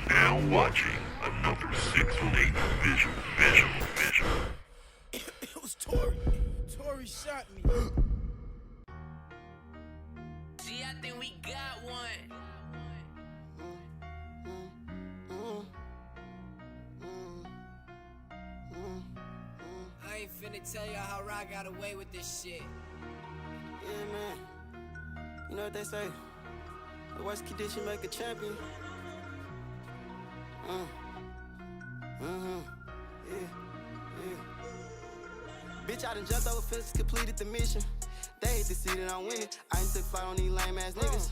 now watching another 618 visual. It was Tori. Tori shot me. Gee, I think we got one. I ain't finna tell y'all how I got away with this shit. Yeah, man. You know what they say? The worst condition make a champion. Yeah. Bitch, I done jumped over fences, completed the mission. They hate to see that I'm winning. I ain't took flight on these lame ass niggas.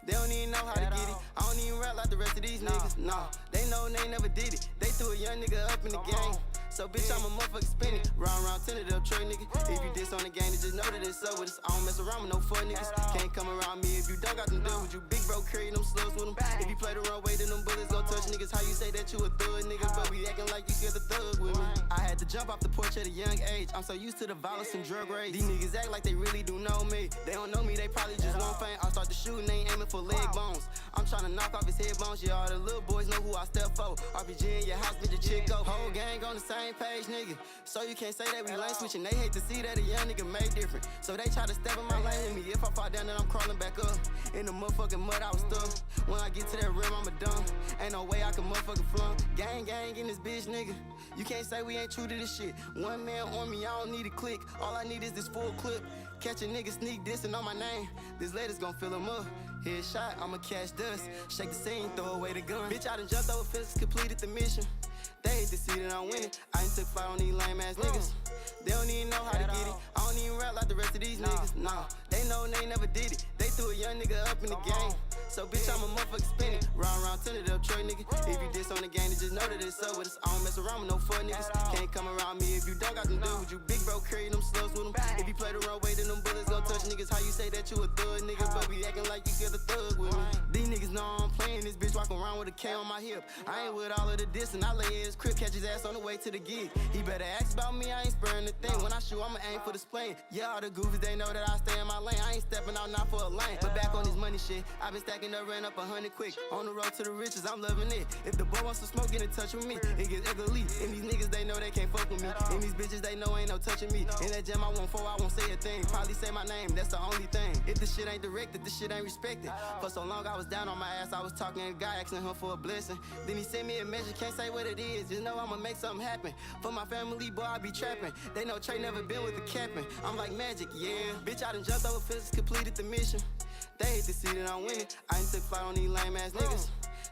They don't even know how to get it. I don't even rap like the rest of these niggas. Nah, they know they never did it. They threw a young nigga up in the game. So bitch, I'm a motherfucker spinning. Round, tinted up, Trey nigga. If you diss on the game, then just know that it's so with us. I don't mess around with no fuck niggas. Can't come around me if you don't got them deals with you. Big bro carry them slugs with them. If you play the wrong way, then them bullets gon' touch niggas. How you say that you a thug nigga, but we acting like you scared the thug with me. I had to jump off the porch at a young age. I'm so used to the violence and drug rage. These niggas act like they really do know me. They don't know me, they probably just want fame. I start to shoot and they ain't aiming for leg bones. I'm tryna knock off his head bones. Yeah, all the little boys know who I step for. RPG in your house, bitch, a chick go. Whole gang on the same page, nigga. So you can't say that we lane switching. They hate to see that a young nigga made different. So they try to step in my lane with me. If I fall down, then I'm crawling back up. In the motherfucking mud, I was stuck. When I get to that rim, I'm a dumb. Ain't no way I can motherfucking flunk. Gang in this bitch, nigga. You can't say we ain't true to this shit. One man on me, I don't need a click. All I need is this full clip. Catch a nigga sneak dissing on my name. This lady's gon' fill him up. Headshot, I'ma catch dust. Shake the scene, throw away the gun. Bitch, I done jumped over fences, completed the mission. They hate to see that I'm winning. I ain't took flight on these lame ass niggas. They don't even know how to get it. I don't even rap like the rest of these niggas. Nah, they know they never did it. They threw a young nigga up in the game. So bitch, I'm a motherfucker spinning. Round, tinted up, Trey nigga. If you diss on the game, then just know that it's so with us. I don't mess around with no fuck niggas. Can't come around me if you don't got them deals with you. Big bro carry them slugs with them. If you play the wrong way, then them bullets gon' touch niggas. How you say that you a thug nigga, but we acting like you scared the thug with me. These niggas know I'm playing this bitch, walking around with a K on my hip. I ain't with all of the diss, and I lay in his crib, catch his ass on the way to the gig. He better ask about me, I ain't sparing the thing. When I shoot, I'ma aim for the spleen. Yeah, all the goofies, they know that I stay in my lane. I ain't stepping out not for a lane. But back on this money shit, I been stacking up, ran up 100 quick. On the road to the riches, I'm loving it. If the boy wants to smoke, get in touch with me. It gets ugly. And these niggas, they know they can't fuck with me. And these bitches, they know ain't no touching me. In that jam I want for, I won't say a thing. Probably say my name, that's the only thing. If the shit ain't directed, the shit ain't respected. For so long I was down on my ass, I was talking to a guy, asking him for a blessing. Then he sent me a message, can't say what it is. Just know I'ma make something happen. For my family, boy, I be trapping. They know Trey never been with the capping. I'm like magic, yeah. Bitch, I done jumped over fences, completed the mission. They hate to see that I'm winning. I ain't took flight on these lame ass niggas.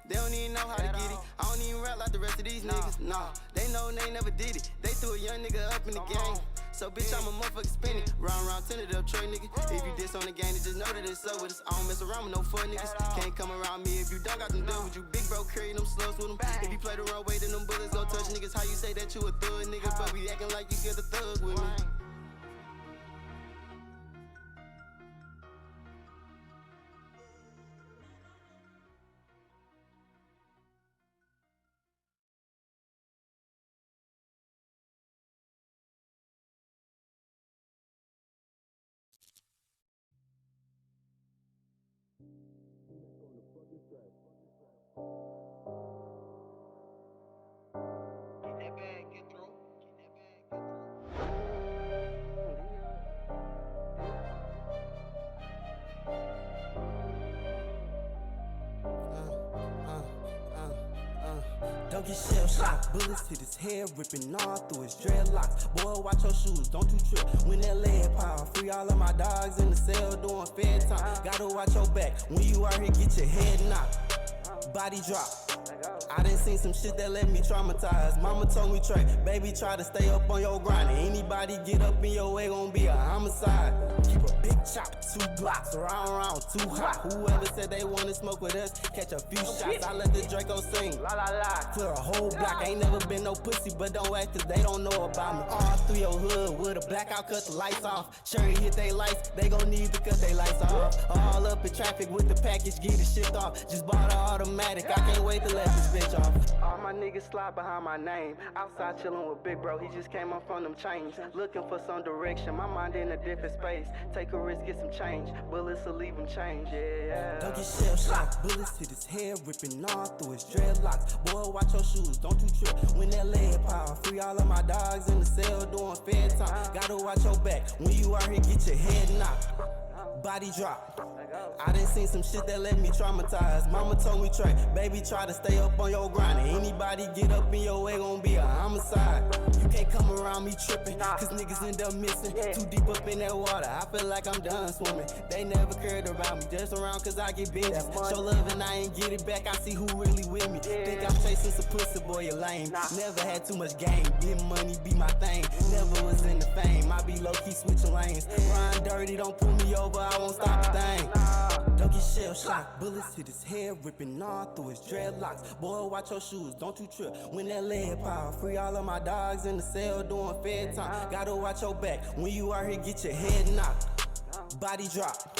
They don't even know how to get it. I don't even rap like the rest of these niggas. Nah, they know they never did it. They threw a young nigga up in the game. So bitch, I'm a motherfucker spinning. Round, tinted up, Trey nigga. If you diss on the game, then just know that it's so with us. I don't mess around with no fuck niggas. Can't come around me if you don't got them deals with you. Big bro carry them slugs with them. If you play the wrong way, then them bullets gon' touch niggas. How you say that you a thug nigga, but we acting like you scared the thug with me. Don't get shell shocked, bullets hit his head, ripping all through his dreadlocks. Boy, watch your shoes, don't you trip when that lead power. Free all of my dogs in the cell doing fair time. Gotta watch your back when you out here, get your head knocked. Body drop. I done seen some shit that left me traumatized. Mama told me, Trey, baby, try to stay up on your grind. Anybody get up in your way gon' be a homicide. Keep a big chop, 2 blocks, round, too hot. Whoever said they wanna smoke with us, catch a few shots. I let the Draco sing, la la la. Clear a whole block, ain't never been no pussy, but don't act 'cause they don't know about me. All through your hood with a blackout, cut the lights off. Cherry hit they lights, they gon' need to cut they lights off. All up in traffic with the package, get it shipped off. Just bought an automatic, I can't wait to let this bitch off. All my niggas slide behind my name. Outside chillin' with big bro, he just came up from them chains. Looking for some direction, my mind in a different space. Take a risk, get some change. Bullets will leave him change, yeah. Don't get shell shocked. Bullets hit his head, ripping all through his dreadlocks. Boy, watch your shoes, don't you trip. When that lead power, free all of my dogs in the cell doing fair time. Gotta watch your back. When you out here, get your head knocked. Body drop. I done seen some shit that left me traumatized. Mama told me, Trey, baby, try to stay up on your grind. Anybody get up in your way gon' be a homicide. You can't come around me tripping, cause niggas end up missing. Too deep up in that water, I feel like I'm done swimming. They never cared about me, just around cause I get busy. Show love and I ain't get it back, I see who really with me. Think I'm chasing some pussy, boy, you lame. Never had too much game, getting money be my thing. Never was in the fame, I be low-key switching lanes. Ryan dirty, don't pull me over, I won't stop a thing. Don't get shell shocked. Bullets hit his head, ripping all through his dreadlocks. Boy, watch your shoes, don't you trip. When that lead power, free all of my dogs in the cell doing fair time. Gotta watch your back. When you out here, get your head knocked. Body drop.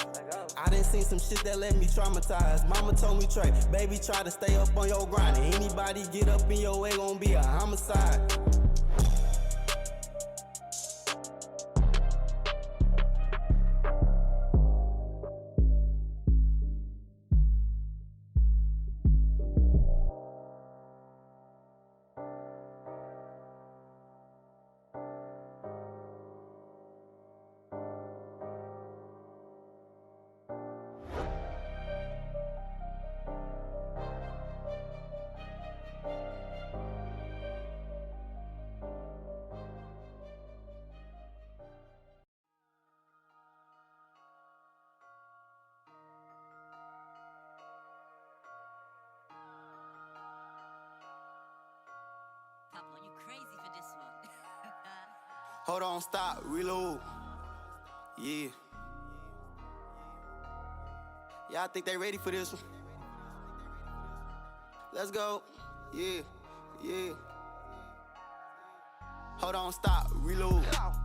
I done seen some shit that left me traumatized. Mama told me, Trey, baby, try to stay up on your grind. Anybody get up in your way gon' be a homicide. Pablo, you crazy for this one. Hold on, stop, reload. Yeah. Y'all think they ready for this one? Let's go. Yeah, yeah. Hold on, stop, reload.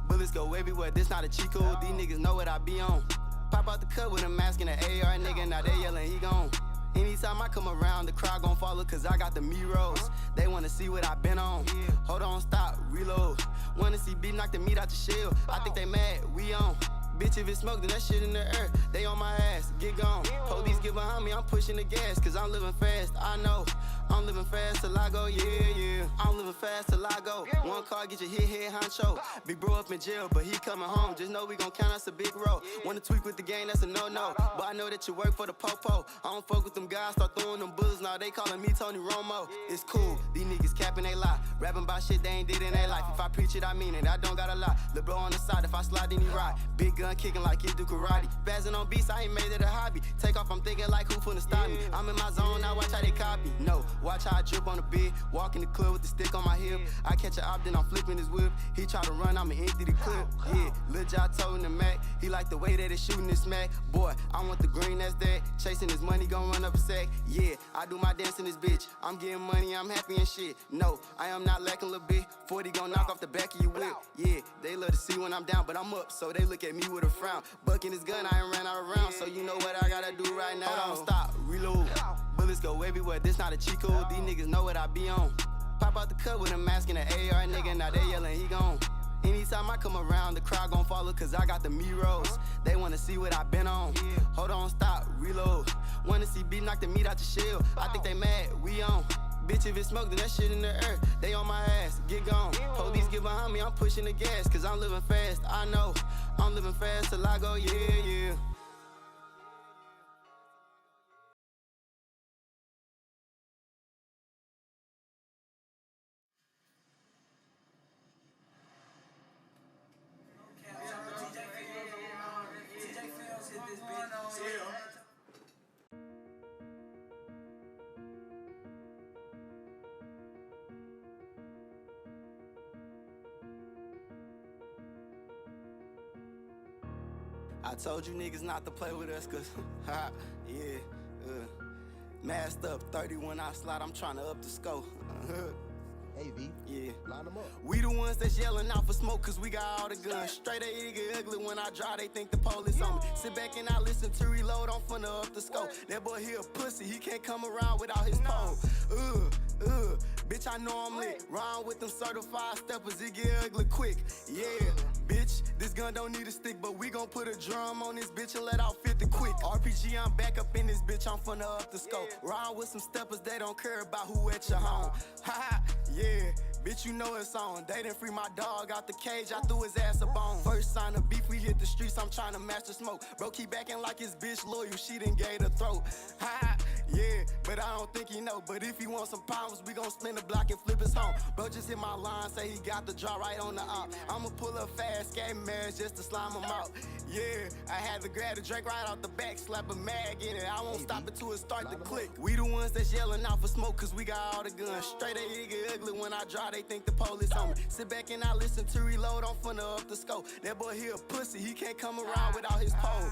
Bullets go everywhere, this not a cheat code. These niggas know what I be on. Pop out the cut with a mask and an AR, nigga, now they yelling, he gone. Anytime I come around, the crowd gon' follow, cause I got the mirrors. They wanna see what I been on. Hold on, stop, reload. Wanna see B knock the meat out the shell. I think they mad, we on. Bitch, if it's smoke, then that shit in the air. They on my ass, get gone. Police get behind me, I'm pushing the gas, cause I'm living fast, I know. I'm living fast till I go, yeah, yeah. I'm living fast till I go. One car, get your hit, head honcho. Big bro up in jail, but he coming home. Just know we gon' count us a big roll. Wanna tweak with the game, that's a no-no. But I know that you work for the popo. I don't fuck with them guys, start throwing them bullets. Now they calling me Tony Romo. It's cool, these niggas capping they lie. Rapping about shit they ain't did in their life. If I preach it, I mean it, I don't gotta lie. Lil' bro on the side, if I slide, then he ride. Big gun kicking like he do karate. Spazzing on beats, I ain't made it a hobby. Take off, I'm thinking like who finna stop me. I'm in my zone, now watch how they copy. No, watch how I drip on the bed. Walk in the club with the stick on my hip. I catch a op, then I'm flipping his whip. He try to run, I'ma empty the clip. Yeah, Lil' Jai told the Mac. He like the way that it's shooting this smack. Boy, I want the green, that's that. Chasing his money, gon' run up a sack. Yeah, I do my dance in this bitch. I'm getting money, I'm happy and shit. No, I am not lacking a little bit. 40 gon' knock off the back of your whip. Yeah, they love to see when I'm down, but I'm up, so they look at me with a frown. Bucking his gun, I ain't ran out of rounds, so you know what I gotta do right now. Hold on, stop, reload. Bullets go everywhere, this not a cheat code. These niggas know what I be on. Pop out the cut with a mask and an AR, nigga, now they yelling, he gone. Anytime I come around, the crowd gon' follow, cause I got the mirrors. They wanna see what I been on. Hold on, stop, reload. Wanna see B knock the meat out the shell. I think they mad, we on. Bitch, if it's smoke, then that shit in the air. They on my ass, get gone. Police get behind me, I'm pushing the gas, cause I'm living fast, I know. I'm living fast till I go, yeah, yeah. I told you niggas not to play with us, cause, yeah, masked up 30 when I slide, I'm trying to up the scope. Hey, V. Yeah. Line them up. We the ones that's yelling out for smoke, cause we got all the guns. Straight A get ugly when I drive, they think the police on me. Sit back and I listen to reload, I'm finna up the scope. That boy here a pussy, he can't come around without his pole. I know I'm lit. Round with them certified steppers, it get ugly quick. Yeah, bitch, this gun don't need a stick, but we gon' put a drum on this bitch and let out 50 quick. RPG, I'm back up in this bitch, I'm finna up the scope. Round with some steppers, they don't care about who at your home. Ha, yeah. Bitch, you know it's on. They done free my dog out the cage, I threw his ass a bone. First sign of beef, we hit the streets, I'm tryna match the smoke. Bro, keep acting like his bitch loyal, she done gave the throat. Ha, yeah, but I don't think he know. But if he want some problems, we gon' spin the block and flip his home. Bro, just hit my line, say he got the draw right on the op. I'ma pull up fast, skating marriage just to slime him out. Yeah, I had to grab the drink right out the back, slap a mag in it. I won't stop it till it start to click. We the ones that's yelling out for smoke, cause we got all the guns. Straight A, it get ugly when I draw, they think the police on me. Sit back and I listen to reload, I'm finna up the scope. That boy here a pussy, he can't come around without his pole.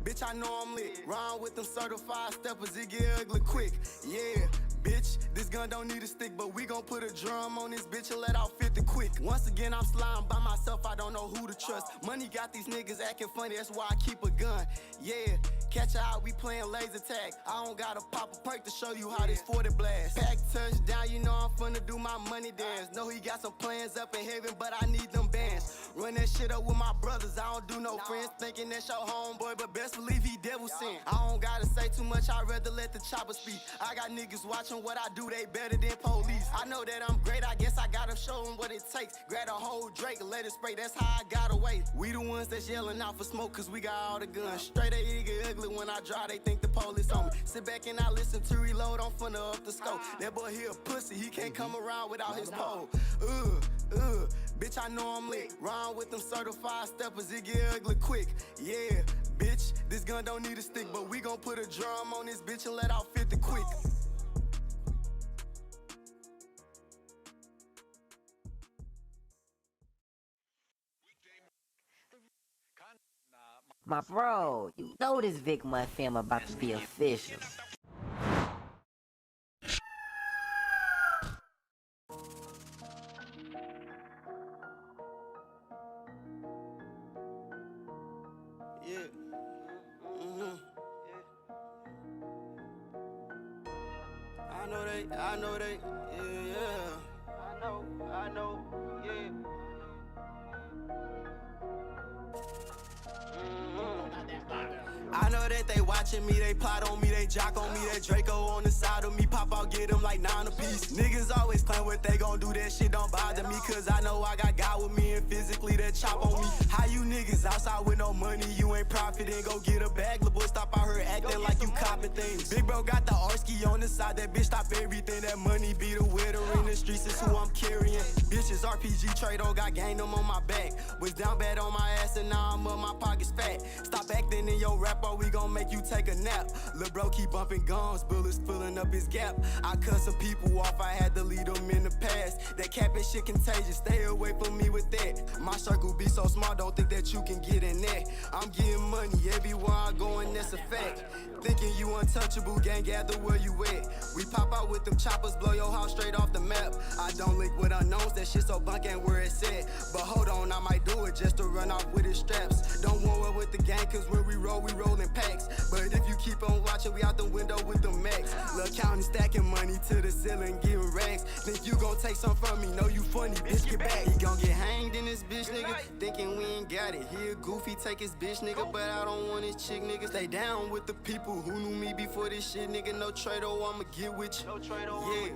Bitch, I know I'm lit. Round with them certified steppers, it get ugly quick. Yeah, bitch, this gun don't need a stick, but we gon' put a drum on this bitch and let out 50 quick. Once again, I'm sliding by myself, I don't know who to trust. Money got these niggas acting funny, that's why I keep a gun. Yeah, catch her out, we playing laser tag. I don't gotta pop a perk to show you how this 40 blast. Pack touchdown, you know I'm finna do my money dance. Know he got some plans up in heaven, but I need them bands. Run that shit up with my brothers, I don't do no friends. Thinking that's your homeboy, but best believe he devil sent. I don't gotta say too much, I'd rather let the chopper speak. I got niggas watching what I do, they better than police. I know that I'm great, I guess I gotta show them what it takes. Grab a whole Drake and let it spray, that's how I got away. We the ones that's yelling out for smoke, cause we got all the guns. Straight A, it get ugly when I drive, they think the police on me. Sit back and I listen to reload, I'm finna up the scope. That boy here a pussy, he can't come around without his pole. Bitch, I know I'm lit. Round with them certified steppers, it get ugly quick. Yeah, bitch, this gun don't need a stick, but we gon' put a drum on this bitch and let out 50 quick. My bro, you know this Vic Month film about to be official. Yeah. I know they, yeah. I know, yeah. I know that they watching me, they plot on me, they jock on me, that Draco on the side of me, pop out, get them like 9 apiece. Niggas always claim what they gon' do, that shit don't bother me, cause I know I got God with me and physically that chop on me. How you niggas outside with no money, you ain't profiting, go get a bag, little boy stop out here acting like you copping things. Big bro got the Arski on the side, that bitch stop everything, that money be the winner in the streets, is who I'm carrying. Bitches Rpgtraidoe got gang them on my back, was down bad on my ass and now I'm up, my pockets fat. Stop acting in your rap or we gon' make you take a nap. Lil' bro keep bumping guns, bullets filling up his gap. I cut some people off, I had to lead them in the past. That capping shit contagious, stay away from me with that. My circle be so small, don't think that you can get in there. I'm getting money everywhere I go and that's a fact. Thinking you untouchable, gang gather where you at. We pop out with them choppers, blow your house straight off the map. I don't link with unknowns, that shit so bunk ain't where it's at. But hold on, I might do it just to run off with his straps. Don't war with the gang, cause when we roll in packs. But if you keep on watching, we out the window with the max. Lil' counting, stacking money to the ceiling, getting racks. Think you gon' take some from me, know you funny, bitch, get back. He gon' get hanged in this bitch, nigga, thinking we ain't got it. He a goofy, take his bitch, nigga, but I don't want his chick, nigga. Stay down with the people who knew me before this shit, nigga. No Traidoe, I'ma get with you. Yeah.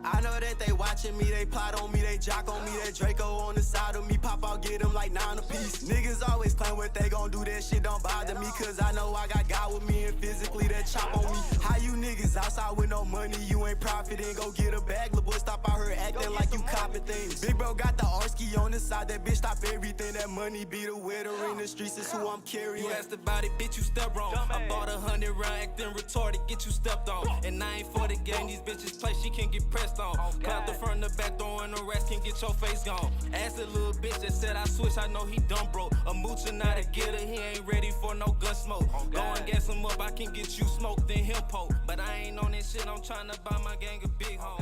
I know that they watching me, they plot on me, they jock on me, that Draco on the side of me, pop out, get them like 9 apiece. Niggas always claim what they gon' do, that shit don't bother me, cause I know I got God with me and physically that chop on me. How you niggas outside with no money, you ain't profiting, go get a bag, lil' boy stop out here acting like you copping things. Big bro got the Arski on the side, that bitch stop everything, that money be the winner in the streets, is who I'm carrying. You asked about it, bitch, you stepped wrong. I bought 100 round, acting retarded, get you stepped on. And I ain't for the game, these bitches play, she can get pressed on. Clap the front and the back, throwing the rest, can get your face gone. Asked a little bitch that said I switch, I know he dumb broke. A moocher, not a getter, he ain't ready for no gun smoke. Go and gas him up, I can get you smoked, then him poke. But I ain't on that shit, I'm tryna buy my gang a big home.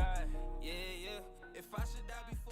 Yeah, if I should die before